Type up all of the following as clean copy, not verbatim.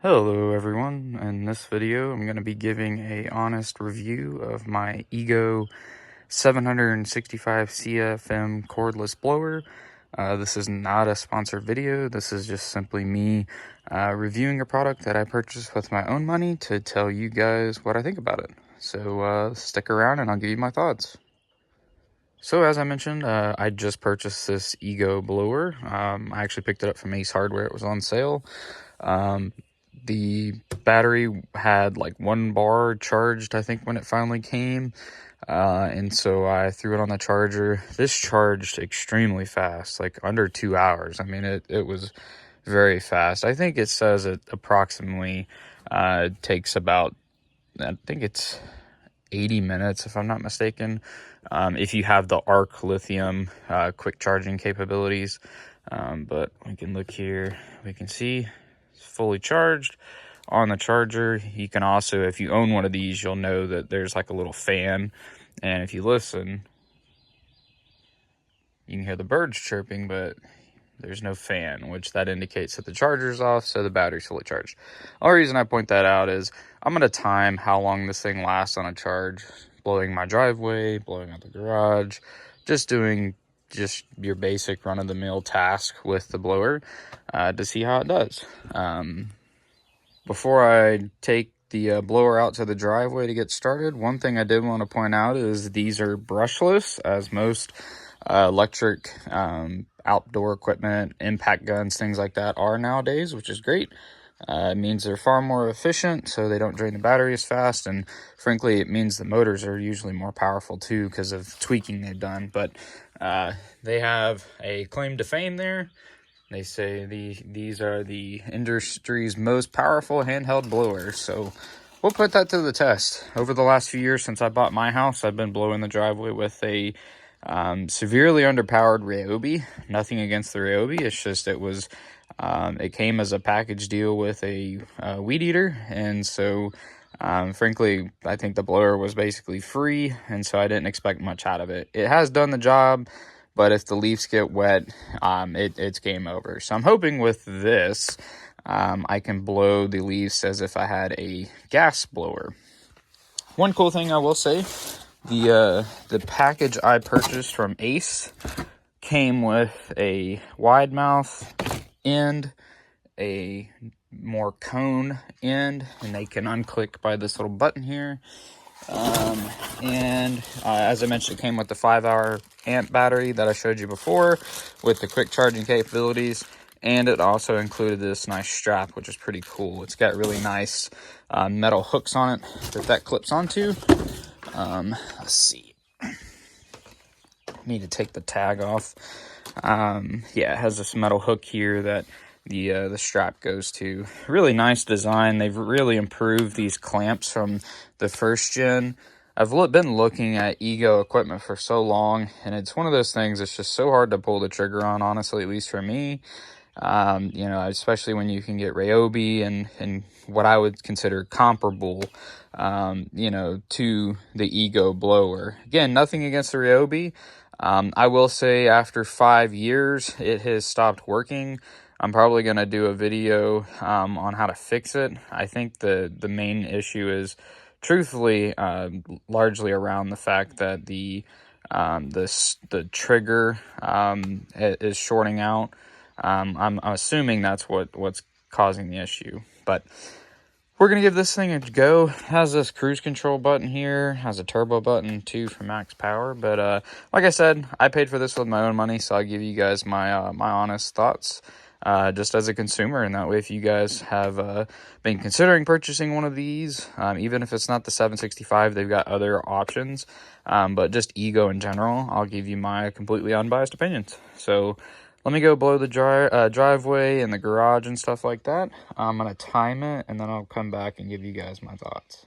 Hello everyone. In this video I'm going to be giving a honest review of my Ego 765 CFM cordless blower. This is not a sponsored video. This is just simply me reviewing a product that I purchased with my own money to tell you guys what I think about it. So stick around and I'll give you my thoughts. So as I mentioned, I just purchased this Ego blower. I actually picked it up from Ace Hardware. It was on sale. The battery had like 1 bar charged, I think, when it finally came. And so I threw it on the charger. This charged extremely fast, like under 2 hours. I mean, it was very fast. I think it says it approximately takes about, I think it's 80 minutes, if I'm not mistaken, if you have the ARC lithium quick charging capabilities. But we can look here, we can see it's fully charged on the charger. You can also, if you own one of these, you'll know that there's like a little fan, and if you listen, you can hear the birds chirping, but there's no fan, which that indicates that the charger's off, so the battery's fully charged. The only reason I point that out is I'm going to time how long this thing lasts on a charge, blowing my driveway, blowing out the garage, just doing your basic run-of-the-mill task with the blower to see how it does. Before I take the blower out to the driveway to get started, one thing I did want to point out is these are brushless, as most electric outdoor equipment, impact guns, things like that are nowadays, which is great. It means they're far more efficient, so they don't drain the battery as fast, and frankly, it means the motors are usually more powerful too because of tweaking they've done. But they have a claim to fame there. They say these are the industry's most powerful handheld blowers, so we'll put that to the test. Over the last few years since I bought my house, I've been blowing the driveway with a severely underpowered Ryobi. Nothing against the Ryobi, it's just it came as a package deal with a weed eater, and so frankly, I think the blower was basically free, and so I didn't expect much out of it. It has done the job, but if the leaves get wet, it's game over. So I'm hoping with this, I can blow the leaves as if I had a gas blower. One cool thing I will say, the package I purchased from Ace came with a wide mouth end, a more cone end, and they can unclick by this little button here. As I mentioned, it came with the 5-hour amp battery that I showed you before with the quick charging capabilities, and it also included this nice strap, which is pretty cool. It's got really nice metal hooks on it that clips onto. Let's see, need to take the tag off. Yeah, it has this metal hook here that the strap goes to. Really nice design. They've really improved these clamps from the first gen. I've been looking at Ego equipment for so long, and it's one of those things that's just so hard to pull the trigger on, honestly, at least for me. You know, especially when you can get Ryobi and what I would consider comparable, you know, to the Ego blower. Again, nothing against the Ryobi. I will say after 5 years, it has stopped working. I'm probably going to do a video on how to fix it. I think the main issue is, truthfully, largely around the fact that the trigger is shorting out. I'm assuming that's what's causing the issue, but we're gonna give this thing a go. It has this cruise control button here, has a turbo button too for max power. But like I said, I paid for this with my own money, so I'll give you guys my my honest thoughts. Just as a consumer, and that way if you guys have been considering purchasing one of these, even if it's not the 765, they've got other options, but just Ego in general, I'll give you my completely unbiased opinions. So let me go blow the driveway and the garage and stuff like that. I'm going to time it, and then I'll come back and give you guys my thoughts.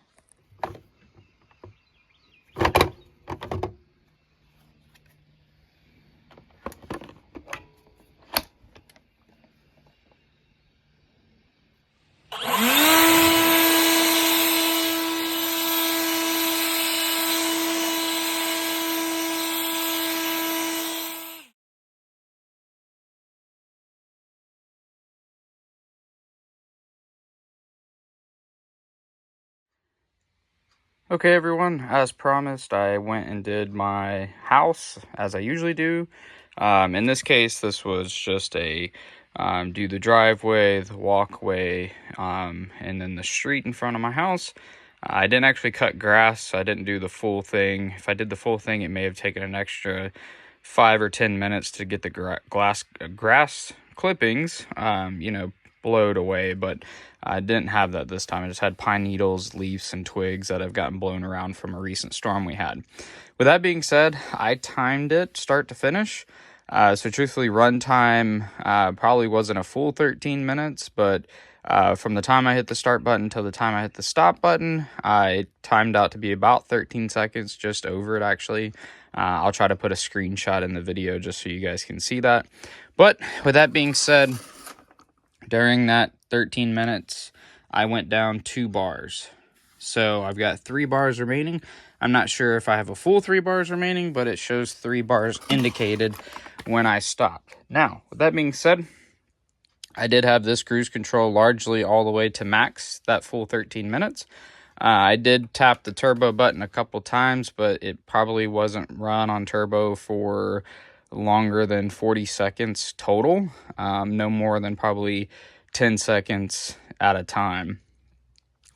Okay, everyone, as promised, I went and did my house as I usually do. In this case, this was just a do the driveway, the walkway, and then the street in front of my house. I didn't actually cut grass, so I didn't do the full thing. If I did the full thing, it may have taken an extra 5 or 10 minutes to get the grass clippings, blowed away, but I didn't have that this time. I just had pine needles, leaves, and twigs that have gotten blown around from a recent storm we had. With that being said, I timed it start to finish. So truthfully, runtime probably wasn't a full 13 minutes, but from the time I hit the start button till the time I hit the stop button, I timed out to be about 13 seconds, just over it actually. I'll try to put a screenshot in the video just so you guys can see that. But with that being said, during that 13 minutes, I went down 2 bars. So I've got 3 bars remaining. I'm not sure if I have a full 3 bars remaining, but it shows 3 bars indicated when I stopped. Now, with that being said, I did have this cruise control largely all the way to max, that full 13 minutes. I did tap the turbo button a couple times, but it probably wasn't run on turbo for longer than 40 seconds total. No more than probably 10 seconds at a time.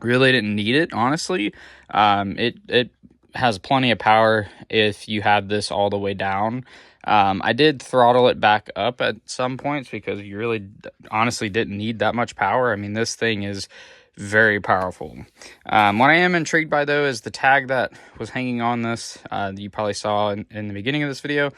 Really didn't need it, honestly. It has plenty of power if you have this all the way down. I did throttle it back up at some points because you really honestly didn't need that much power. I mean, this thing is very powerful. What I am intrigued by, though, is the tag that was hanging on this. You probably saw in the beginning of this video.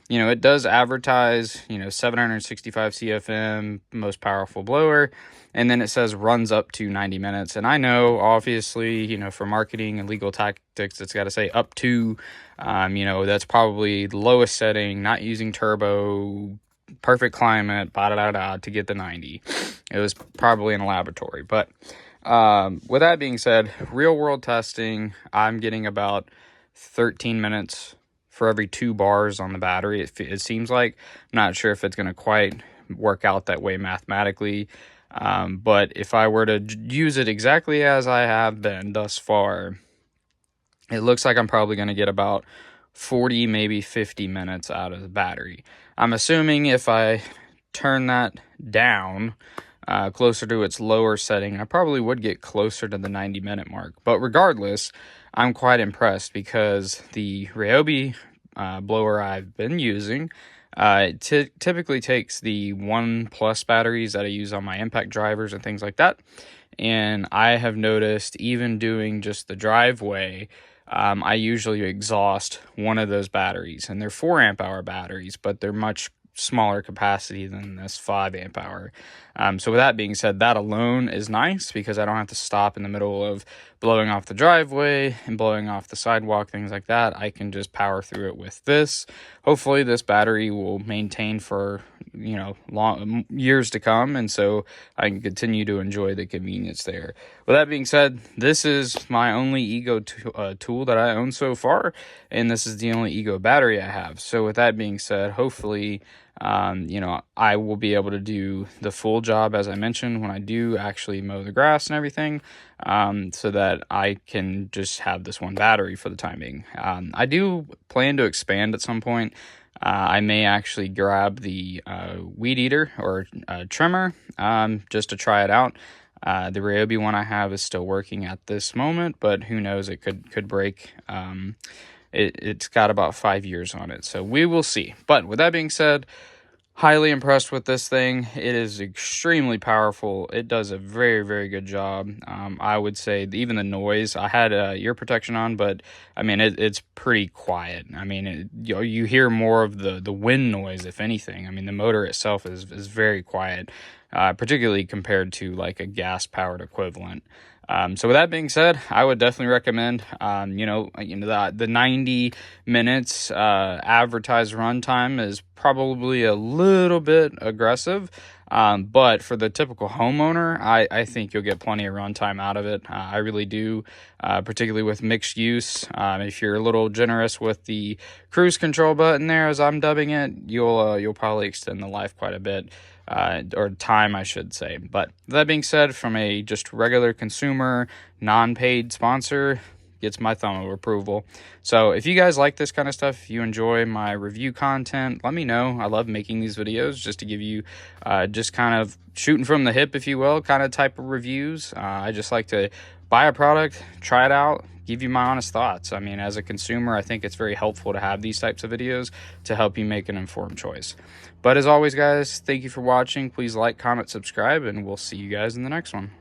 You know, it does advertise, 765 CFM, most powerful blower. And then it says runs up to 90 minutes. And I know, obviously, for marketing and legal tactics, it's got to say up to, that's probably the lowest setting, not using turbo, perfect climate, to get the 90. It was probably in a laboratory. But with that being said, real world testing, I'm getting about 13 minutes for every 2 bars on the battery. It seems like. I'm not sure if it's going to quite work out that way mathematically. But if I were to use it exactly as I have been thus far, it looks like I'm probably going to get about 40, maybe 50 minutes out of the battery. I'm assuming if I turn that down closer to its lower setting, I probably would get closer to the 90-minute mark. But regardless, I'm quite impressed because the Ryobi blower I've been using typically takes the 1+ batteries that I use on my impact drivers and things like that. And I have noticed even doing just the driveway, I usually exhaust one of those batteries. And they're 4 amp hour batteries, but they're much smaller capacity than this 5 amp hour. So with that being said, that alone is nice because I don't have to stop in the middle of blowing off the driveway and blowing off the sidewalk, things like that. I can just power through it with this. Hopefully this battery will maintain for, long years to come, and so I can continue to enjoy the convenience there. With that being said, this is my only Ego tool that I own so far, and this is the only Ego battery I have. So with that being said, hopefully I will be able to do the full job, as I mentioned, when I do actually mow the grass and everything, so that I can just have this one battery for the time being. I do plan to expand at some point. I may actually grab the weed eater or trimmer just to try it out. The Ryobi one I have is still working at this moment, but who knows, it could break. It's got about 5 years on it, so we will see. But with that being said, highly impressed with this thing. It is extremely powerful. It does a very, very good job. I would say even the noise, I had ear protection on, but I mean, it's pretty quiet. I mean, you hear more of the wind noise, if anything. I mean, the motor itself is very quiet, particularly compared to like a gas-powered equivalent. So with that being said, I would definitely recommend, the 90 minutes advertised runtime is probably a little bit aggressive. But for the typical homeowner, I think you'll get plenty of runtime out of it. I really do, particularly with mixed use. If you're a little generous with the cruise control button there, as I'm dubbing it, you'll probably extend the life quite a bit. Or time, I should say. But that being said, from a just regular consumer, non-paid sponsor, gets my thumb of approval. So if you guys like this kind of stuff, if you enjoy my review content, let me know. I love making these videos just to give you just kind of shooting from the hip, if you will, kind of type of reviews. I just like to buy a product, try it out, give you my honest thoughts. I mean, as a consumer, I think it's very helpful to have these types of videos to help you make an informed choice. But as always, guys, thank you for watching. Please like, comment, subscribe, and we'll see you guys in the next one.